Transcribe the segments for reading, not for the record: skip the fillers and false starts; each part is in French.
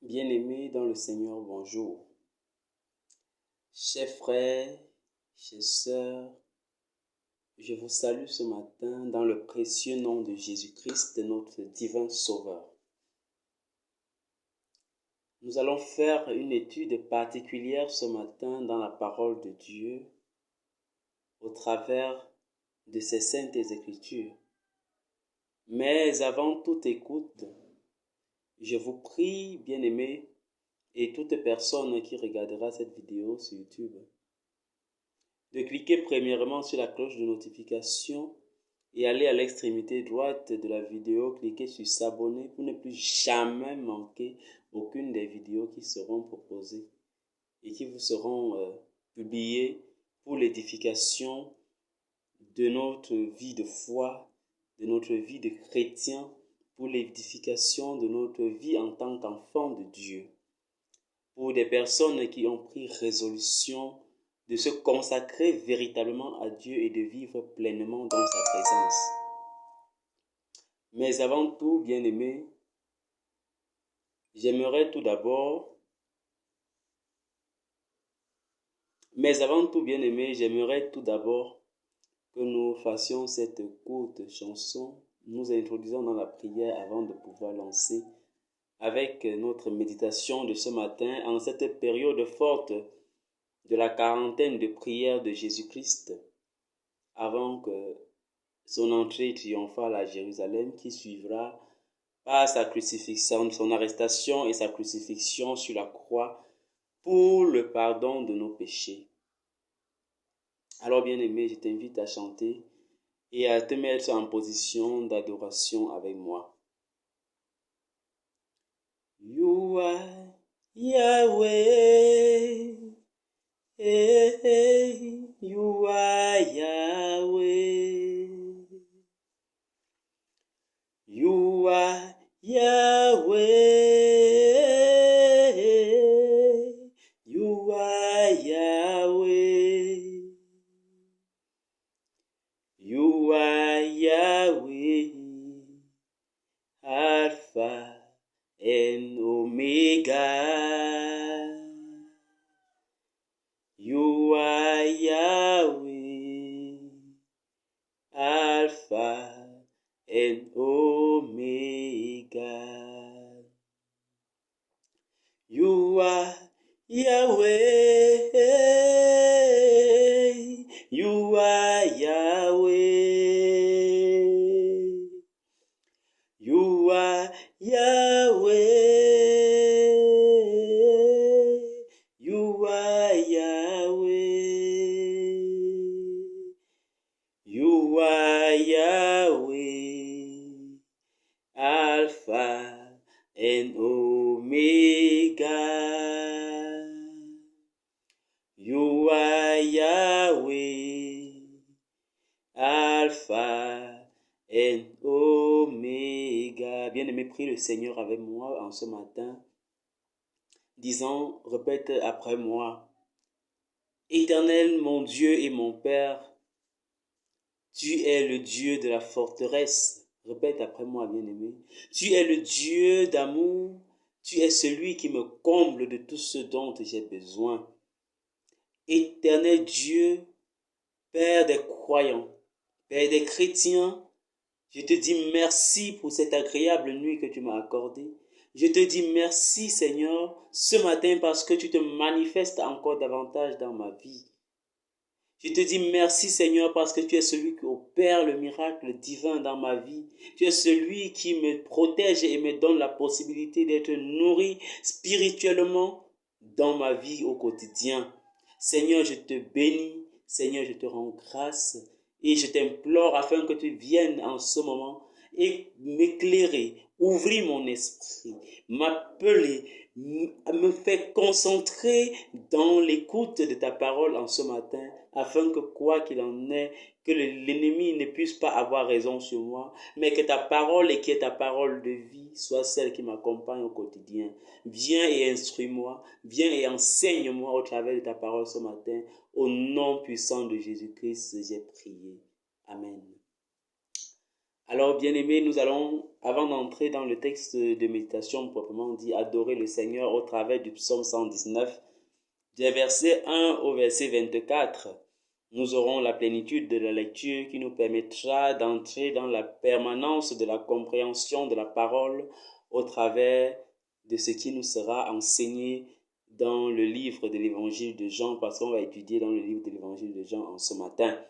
Bien-aimés dans le Seigneur, bonjour. Chers frères, chères sœurs, je vous salue ce matin dans le précieux nom de Jésus-Christ, notre divin Sauveur. Nous allons faire une étude particulière ce matin dans la parole de Dieu au travers de ses saintes Écritures. Mais avant toute écoute, je vous prie, bien-aimés, et toute personne qui regardera cette vidéo sur YouTube, de cliquer premièrement sur la cloche de notification et aller à l'extrémité droite de la vidéo, cliquer sur s'abonner pour ne plus jamais manquer aucune des vidéos qui seront proposées et qui vous seront publiées pour l'édification de notre vie de foi, de notre vie de chrétien, pour l'édification de notre vie en tant qu'enfant de Dieu. Pour des personnes qui ont pris résolution de se consacrer véritablement à Dieu et de vivre pleinement dans sa présence. Mais avant tout, bien-aimés, j'aimerais tout d'abord que nous fassions cette courte chanson, nous introduisons dans la prière avant de pouvoir lancer avec notre méditation de ce matin en cette période forte de la quarantaine de prières de Jésus-Christ avant que son entrée triomphale à Jérusalem qui suivra par sa crucifixion, son arrestation et sa crucifixion sur la croix pour le pardon de nos péchés. Alors bien-aimé, je t'invite à chanter et à te mettre en position d'adoration avec moi. You are Yahweh, you are Yahweh, you are Yahweh, you are Yahweh, you are Yahweh, Alpha and Omega. You are Yahweh, Alpha and Omega. You are Yahweh, you are Yahweh, you are Yahweh, you are Yahweh, you are Yahweh, Alpha and Omega. You are Yahweh, Alpha and Omega. Bien-aimé, prie le Seigneur avec moi en ce matin, disant, répète après moi, Éternel mon Dieu et mon Père, tu es le Dieu de la forteresse. Répète après moi, bien-aimé. Tu es le Dieu d'amour, tu es celui qui me comble de tout ce dont j'ai besoin. Éternel Dieu, Père des croyants, Père des chrétiens, je te dis merci pour cette agréable nuit que tu m'as accordée. Je te dis merci, Seigneur, ce matin parce que tu te manifestes encore davantage dans ma vie. Je te dis merci, Seigneur, parce que tu es celui qui opère le miracle divin dans ma vie. Tu es celui qui me protège et me donne la possibilité d'être nourri spirituellement dans ma vie au quotidien. Seigneur, je te bénis. Seigneur, je te rends grâce et je t'implore afin que tu viennes en ce moment et m'éclairer, ouvrir mon esprit, m'appeler, me faire concentrer dans l'écoute de ta parole en ce matin, afin que quoi qu'il en est, que l'ennemi ne puisse pas avoir raison sur moi, mais que ta parole et qui est ta parole de vie soit celle qui m'accompagne au quotidien. Viens et instruis-moi, viens et enseigne-moi au travers de ta parole ce matin. Au nom puissant de Jésus-Christ, j'ai prié. Amen. Alors, bien-aimés, nous allons, avant d'entrer dans le texte de méditation proprement dit, adorer le Seigneur au travers du psaume 119, des versets 1 au verset 24. Nous aurons la plénitude de la lecture qui nous permettra d'entrer dans la permanence de la compréhension de la parole au travers de ce qui nous sera enseigné dans le livre de l'évangile de Jean, parce qu'on va étudier dans le livre de l'évangile de Jean en ce matin.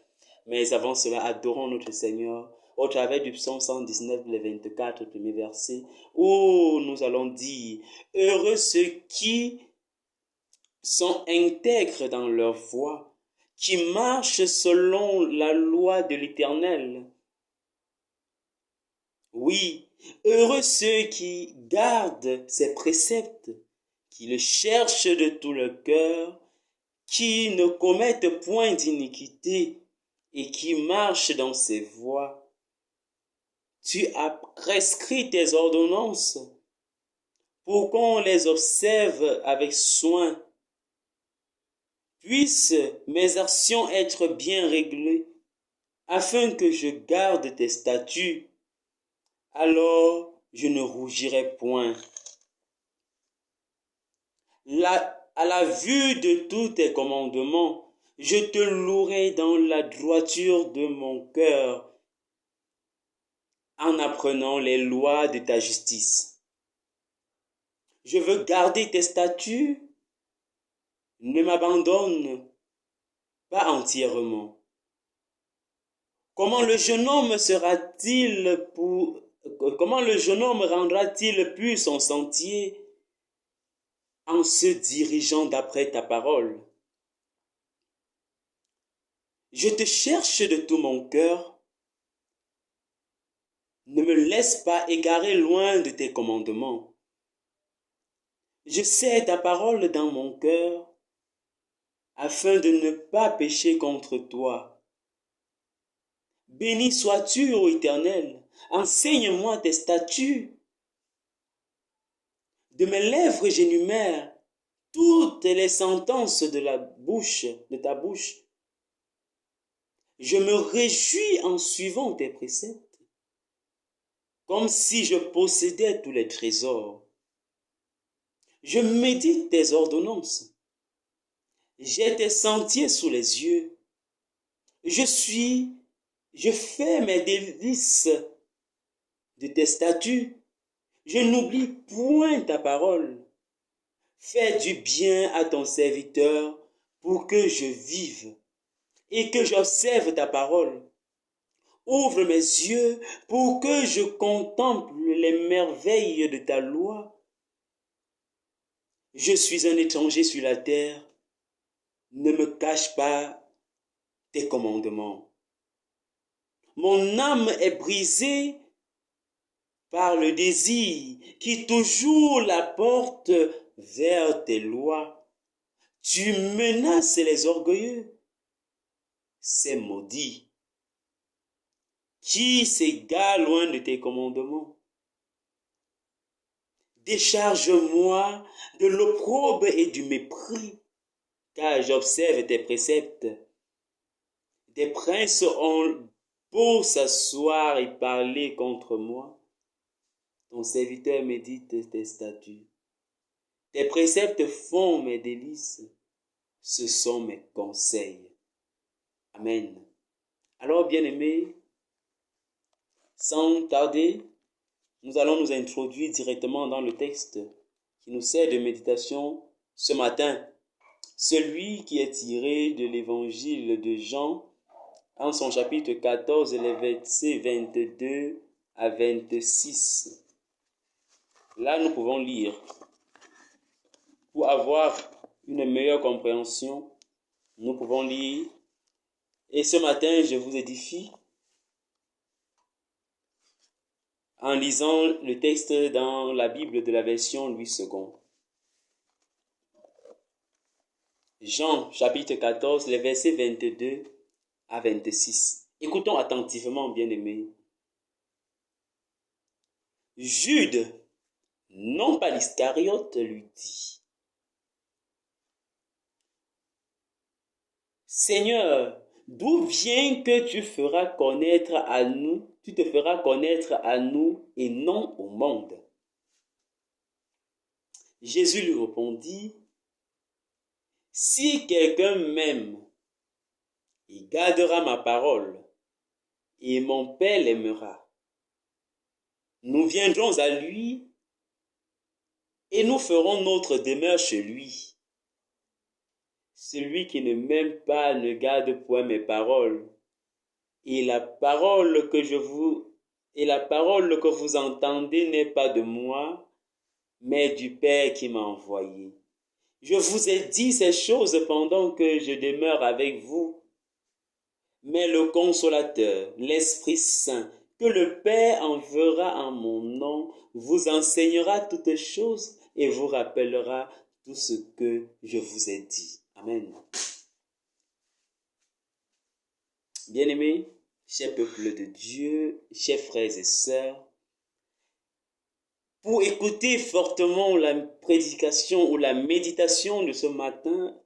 Mais avant cela, adorons notre Seigneur au travers du psaume 119, les 24 premiers versets, où nous allons dire, heureux ceux qui sont intègres dans leur foi, qui marchent selon la loi de l'Éternel. Oui, heureux ceux qui gardent ses préceptes, qui le cherchent de tout leur cœur, qui ne commettent point d'iniquité et qui marchent dans ses voies. Tu as prescrit tes ordonnances pour qu'on les observe avec soin. Puissent mes actions être bien réglées, afin que je garde tes statuts. Alors je ne rougirai point. À la vue de tous tes commandements, je te louerai dans la droiture de mon cœur, en apprenant les lois de ta justice. Je veux garder tes statuts, ne m'abandonne pas entièrement. Comment le jeune homme rendra-t-il pur son sentier en se dirigeant d'après ta parole? Je te cherche de tout mon cœur. Ne me laisse pas égarer loin de tes commandements. Je sais ta parole dans mon cœur, afin de ne pas pécher contre toi. Béni sois-tu, ô Éternel, enseigne-moi tes statuts. De mes lèvres j'énumère toutes les sentences de ta bouche. Je me réjouis en suivant tes préceptes, comme si je possédais tous les trésors. Je médite tes ordonnances. J'ai tes sentiers sous les yeux. Je fais mes délices de tes statuts. Je n'oublie point ta parole. Fais du bien à ton serviteur pour que je vive et que j'observe ta parole. Ouvre mes yeux pour que je contemple les merveilles de ta loi. Je suis un étranger sur la terre. Ne me cache pas tes commandements. Mon âme est brisée par le désir qui toujours la porte vers tes lois. Tu menaces les orgueilleux. C'est maudit. Qui s'égare loin de tes commandements? Décharge-moi de l'opprobre et du mépris, car j'observe tes préceptes. Des princes ont beau s'asseoir et parler contre moi. Ton serviteur médite tes statuts. Tes préceptes font mes délices. Ce sont mes conseils. Amen. Alors, bien-aimés, sans tarder, nous allons nous introduire directement dans le texte qui nous sert de méditation ce matin. Celui qui est tiré de l'évangile de Jean, en son chapitre 14, les versets 22 à 26. Là, nous pouvons lire. Pour avoir une meilleure compréhension, nous pouvons lire. Et ce matin, je vous édifie en lisant le texte dans la Bible de la version Louis II. Jean, chapitre 14, les versets 22 à 26. Écoutons attentivement, bien-aimés. Jude, non pas l'Iscariote, lui dit: Seigneur, d'où vient que tu te feras connaître à nous et non au monde? Jésus lui répondit, si quelqu'un m'aime, il gardera ma parole, et mon Père l'aimera. Nous viendrons à lui, et nous ferons notre demeure chez lui. Celui qui ne m'aime pas ne garde point mes paroles, et la parole que vous entendez n'est pas de moi, mais du Père qui m'a envoyé. Je vous ai dit ces choses pendant que je demeure avec vous. Mais le Consolateur, l'Esprit Saint, que le Père enverra en mon nom, vous enseignera toutes choses et vous rappellera tout ce que je vous ai dit. Amen. Bien-aimés, chers peuples de Dieu, chers frères et sœurs, pour écouter fortement la prédication ou la méditation de ce matin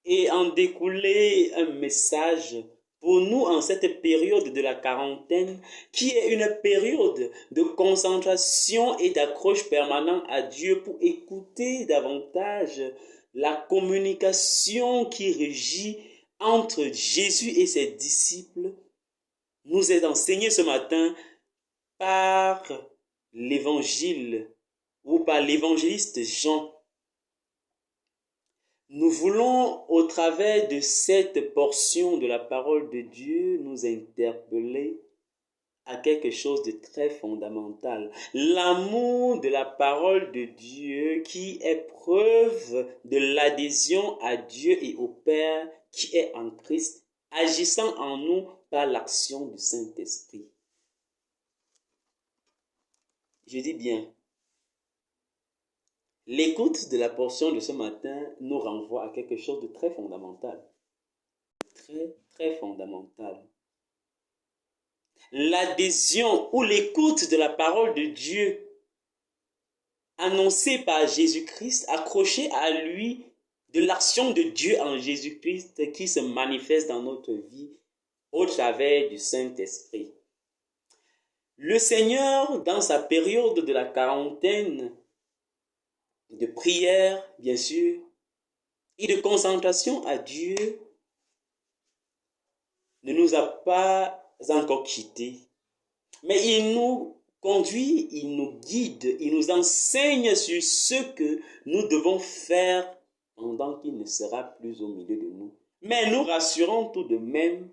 et en découler un message pour nous en cette période de la quarantaine, qui est une période de concentration et d'accroche permanent à Dieu pour écouter davantage la communication qui régit entre Jésus et ses disciples, nous est enseignée ce matin par l'évangile ou par l'évangéliste Jean. Nous voulons, au travers de cette portion de la parole de Dieu, nous interpeller à quelque chose de très fondamental. L'amour de la parole de Dieu qui est preuve de l'adhésion à Dieu et au Père qui est en Christ, agissant en nous par l'action du Saint-Esprit. Je dis bien, l'écoute de la portion de ce matin nous renvoie à quelque chose de très fondamental. Très fondamental. L'adhésion ou l'écoute de la parole de Dieu annoncée par Jésus-Christ, accrochée à lui, de l'action de Dieu en Jésus-Christ qui se manifeste dans notre vie au travers du Saint-Esprit. Le Seigneur, dans sa période de la quarantaine, de prière, bien sûr, et de concentration à Dieu, ne nous a pas encore quittés. Mais il nous conduit, il nous guide, il nous enseigne sur ce que nous devons faire pendant qu'il ne sera plus au milieu de nous. Mais nous rassurons tout de même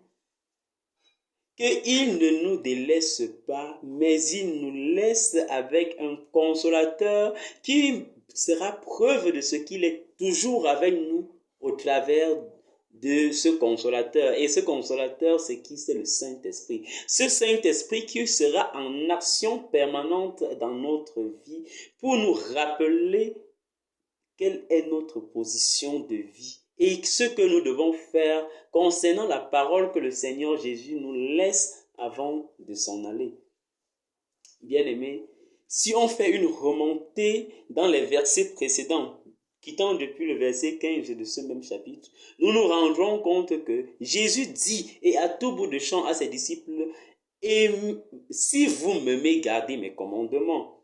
qu'il ne nous délaisse pas, mais il nous laisse avec un consolateur qui sera preuve de ce qu'il est toujours avec nous au travers de ce consolateur. Et ce consolateur, c'est qui? C'est le Saint-Esprit. Ce Saint-Esprit qui sera en action permanente dans notre vie pour nous rappeler quelle est notre position de vie et ce que nous devons faire concernant la parole que le Seigneur Jésus nous laisse avant de s'en aller. Bien-aimés, si on fait une remontée dans les versets précédents, quittant depuis le verset 15 de ce même chapitre, nous nous rendrons compte que Jésus dit, et à tout bout de champ à ses disciples, « Et si vous m'aimez, gardez mes commandements. »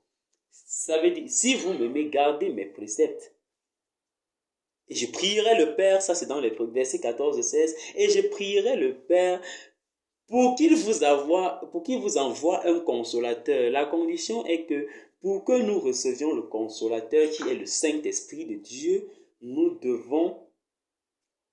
Ça veut dire, si vous m'aimez, gardez mes préceptes. Et je prierai le Père, ça c'est dans les versets 14 et 16, et je prierai le Père pour qu'il vous envoie un consolateur. La condition est que pour que nous recevions le consolateur qui est le Saint-Esprit de Dieu, nous devons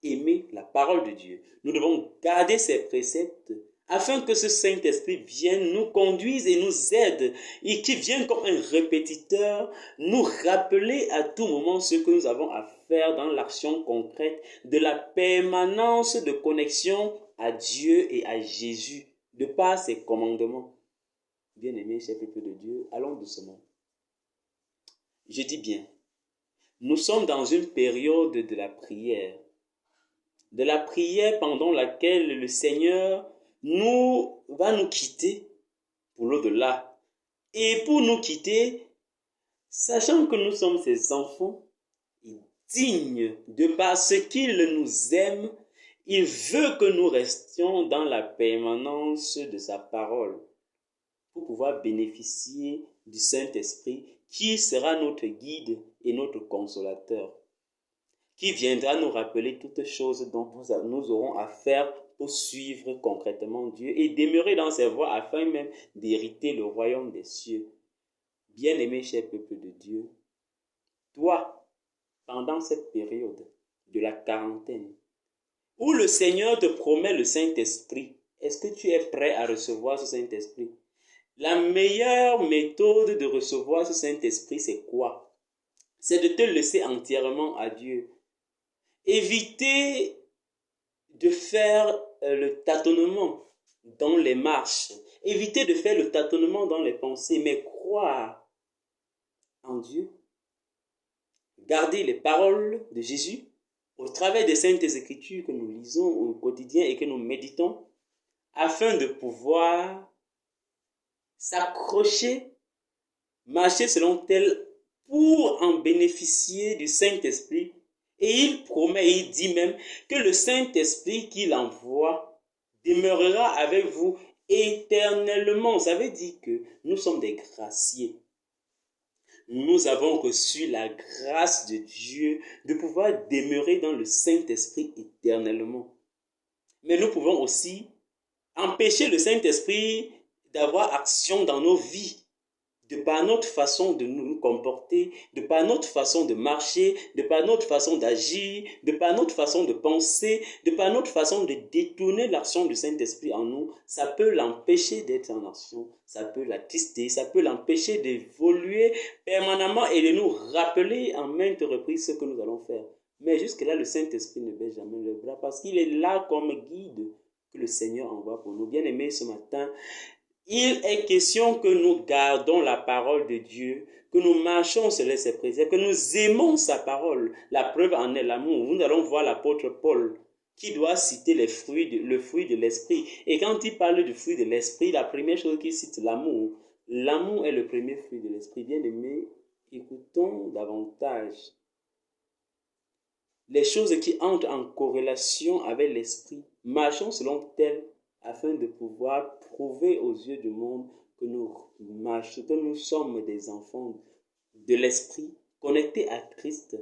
aimer la parole de Dieu. Nous devons garder ses préceptes afin que ce Saint-Esprit vienne, nous conduise et nous aide et qui vienne comme un répétiteur nous rappeler à tout moment ce que nous avons à faire dans l'action concrète de la permanence de connexion à Dieu et à Jésus de par ses commandements. Bien-aimés, chers peuple de Dieu, allons doucement. Je dis bien, nous sommes dans une période de la prière pendant laquelle le Seigneur va nous quitter pour l'au-delà. Et pour nous quitter, sachant que nous sommes ses enfants, dignes de par ce qu'il nous aime Il veut que nous restions dans la permanence de sa parole pour pouvoir bénéficier du Saint-Esprit qui sera notre guide et notre consolateur, qui viendra nous rappeler toutes choses dont nous aurons à faire pour suivre concrètement Dieu et demeurer dans ses voies afin même d'hériter le royaume des cieux. Bien-aimé cher peuple de Dieu, toi, pendant cette période de la quarantaine, où le Seigneur te promet le Saint-Esprit, est-ce que tu es prêt à recevoir ce Saint-Esprit? La meilleure méthode de recevoir ce Saint-Esprit, c'est quoi? C'est de te laisser entièrement à Dieu. Éviter de faire le tâtonnement dans les marches. Éviter de faire le tâtonnement dans les pensées, mais croire en Dieu. Garder les paroles de Jésus au travers des saintes écritures que nous lisons au quotidien et que nous méditons, afin de pouvoir s'accrocher, marcher selon tel pour en bénéficier du Saint-Esprit. Et il promet, il dit même que le Saint-Esprit qu'il envoie demeurera avec vous éternellement. Ça veut dire que nous sommes des graciés. Nous avons reçu la grâce de Dieu de pouvoir demeurer dans le Saint-Esprit éternellement. Mais nous pouvons aussi empêcher le Saint-Esprit d'avoir action dans nos vies, de par notre façon de nous comporter, de par notre façon de marcher, de par notre façon d'agir, de par notre façon de penser, de par notre façon de détourner l'action du Saint-Esprit en nous. Ça peut l'empêcher d'être en action, ça peut l'attister, ça peut l'empêcher d'évoluer permanemment et de nous rappeler en maintes reprises ce que nous allons faire. Mais jusque-là, le Saint-Esprit ne baisse jamais le bras parce qu'il est là comme guide que le Seigneur envoie pour nous. Bien-aimés, ce matin, il est question que nous gardons la parole de Dieu, que nous marchons selon ses préceptes, que nous aimons sa parole. La preuve en est l'amour. Nous allons voir l'apôtre Paul qui doit citer le fruit de l'esprit. Et quand il parle du fruit de l'esprit, la première chose qu'il cite, l'amour. L'amour est le premier fruit de l'esprit. Bien-aimés, écoutons davantage les choses qui entrent en corrélation avec l'esprit. Marchons selon tel afin de pouvoir prouver aux yeux du monde que nous sommes des enfants de l'esprit, connectés à Christ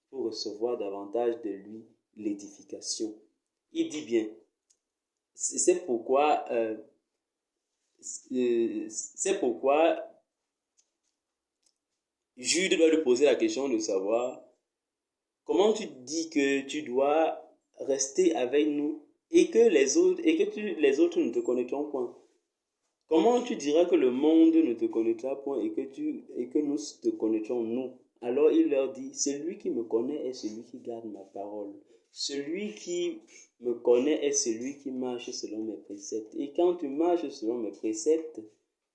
pour recevoir davantage de lui l'édification. Il dit bien, c'est pourquoi Jude doit lui poser la question de savoir comment tu dis que tu dois rester avec nous et que les autres ne te connaîtront point. Comment tu diras que le monde ne te connaîtra point et que nous te connaîtrons nous? Alors il leur dit, celui qui me connaît est celui qui garde ma parole. Celui qui me connaît est celui qui marche selon mes préceptes. Et quand tu marches selon mes préceptes,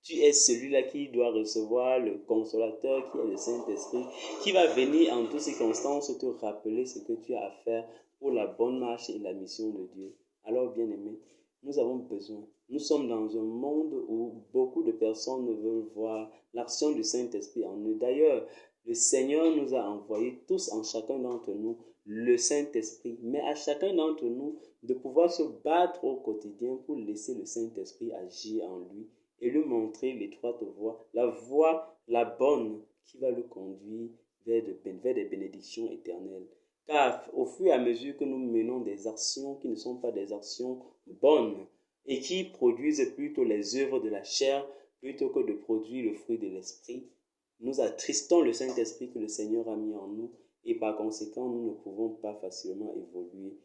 tu es celui-là qui doit recevoir le consolateur qui est le Saint-Esprit, qui va venir en toutes circonstances te rappeler ce que tu as à faire pour la bonne marche et la mission de Dieu. Alors, bien-aimés, nous avons besoin. Nous sommes dans un monde où beaucoup de personnes ne veulent voir l'action du Saint-Esprit en nous. D'ailleurs, le Seigneur nous a envoyé tous en chacun d'entre nous le Saint-Esprit, mais à chacun d'entre nous de pouvoir se battre au quotidien pour laisser le Saint-Esprit agir en lui et lui montrer l'étroite voie, la bonne, qui va le conduire vers des bénédictions éternelles. Car au fur et à mesure que nous menons des actions qui ne sont pas des actions bonnes et qui produisent plutôt les œuvres de la chair plutôt que de produire le fruit de l'esprit, nous attristons le Saint-Esprit que le Seigneur a mis en nous et par conséquent, nous ne pouvons pas facilement évoluer.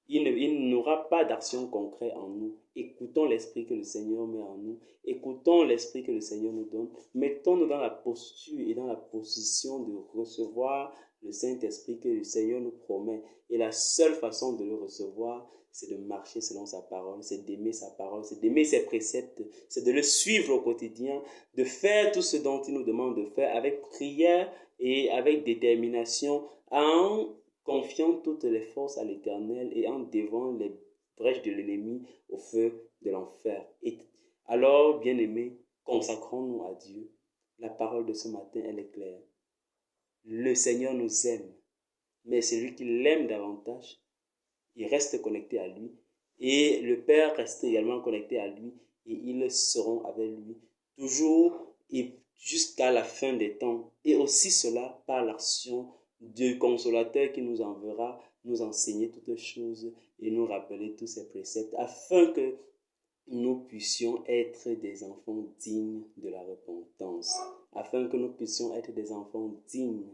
Il n'aura pas d'action concrète en nous. Écoutons l'esprit que le Seigneur met en nous. Écoutons l'esprit que le Seigneur nous donne. Mettons-nous dans la posture et dans la position de recevoir le Saint-Esprit que le Seigneur nous promet. Et la seule façon de le recevoir, c'est de marcher selon sa parole, c'est d'aimer sa parole, c'est d'aimer ses préceptes, c'est de le suivre au quotidien, de faire tout ce dont il nous demande de faire avec prière et avec détermination, en confiant toutes les forces à l'Éternel et en dévouant les brèches de l'ennemi au feu de l'enfer. Et alors, bien-aimés, consacrons-nous à Dieu. La parole de ce matin, elle est claire. Le Seigneur nous aime, mais celui qui l'aime davantage il reste connecté à lui. Et le Père reste également connecté à lui. Et ils seront avec lui toujours et jusqu'à la fin des temps. Et aussi cela par l'action du consolateur qui nous enverra nous enseigner toutes choses et nous rappeler tous ces préceptes afin que nous puissions être des enfants dignes de la repentance, afin que nous puissions être des enfants dignes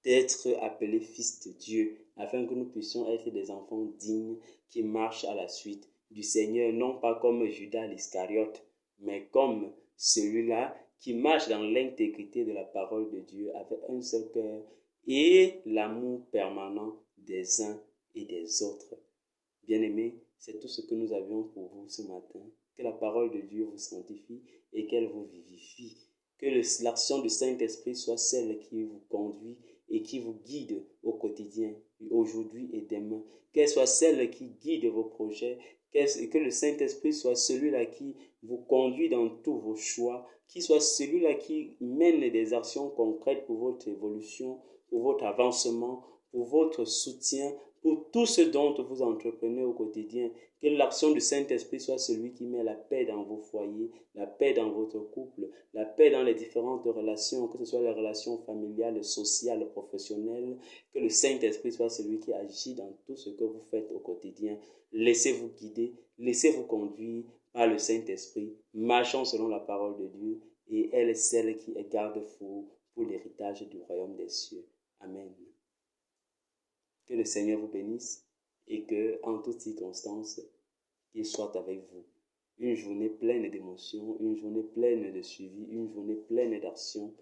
d'être appelés fils de Dieu, afin que nous puissions être des enfants dignes qui marchent à la suite du Seigneur, non pas comme Judas l'Iscariote, mais comme celui-là qui marche dans l'intégrité de la parole de Dieu avec un seul cœur et l'amour permanent des uns et des autres. Bien-aimés, c'est tout ce que nous avions pour vous ce matin. Que la parole de Dieu vous sanctifie et qu'elle vous vivifie. Que l'action du Saint-Esprit soit celle qui vous conduit et qui vous guide au quotidien, aujourd'hui et demain. Qu'elle soit celle qui guide vos projets. Que le Saint-Esprit soit celui-là qui vous conduit dans tous vos choix, qui soit celui-là qui mène des actions concrètes pour votre évolution, pour votre avancement, pour votre soutien, pour tout ce dont vous entreprenez au quotidien. Que l'action du Saint-Esprit soit celui qui met la paix dans vos foyers, la paix dans votre couple, la paix dans les différentes relations, que ce soit les relations familiales, sociales, professionnelles. Que le Saint-Esprit soit celui qui agit dans tout ce que vous faites au quotidien. Laissez-vous guider, laissez-vous conduire par le Saint-Esprit. Marchons selon la parole de Dieu et elle est celle qui est garde-fou pour l'héritage du royaume des cieux. Amen. Que le Seigneur vous bénisse et que, en toutes circonstances, qu'il soit avec vous. Une journée pleine d'émotions, une journée pleine de suivi, une journée pleine d'action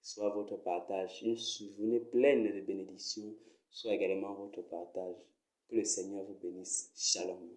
soit votre partage. Une journée pleine de bénédictions soit également votre partage. Que le Seigneur vous bénisse. Shalom.